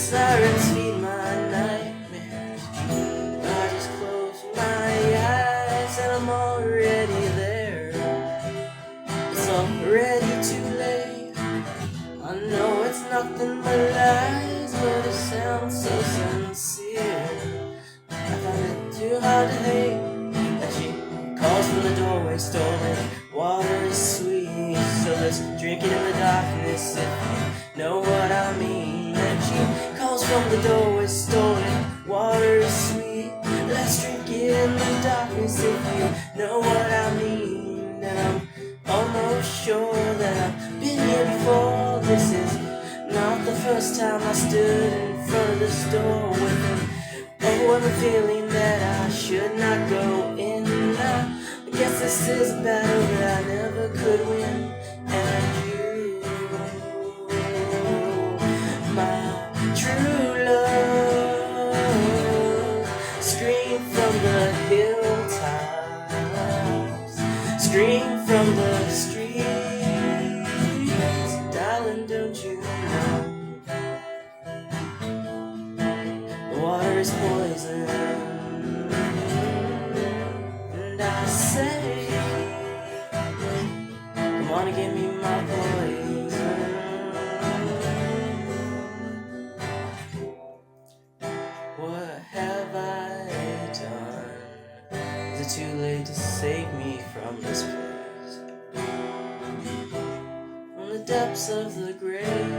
sirens feed my nightmares. I just close my eyes and I'm already there. It's already too late. I know it's nothing but lies, but it sounds so sincere. I find it too hard to hate that she calls from the doorway, stolen water is sweet, so let's drink it in the darkness if you know what I mean. And she calls from the doorway, stolen water is sweet, let's drink it in the darkness if you know what I mean. And I'm almost sure that I've been here before. This is not the first time I stood in front of the store with him. Oh, I'm feeling that I should not go in. I guess this is a battle that I never could win. And you, my true love, scream from the hilltops, scream from the streets. Darling, don't you know the water is poison? And I say, come on and give me my poison. What have I done? Is it too late to save me from this place? From the depths of the grave,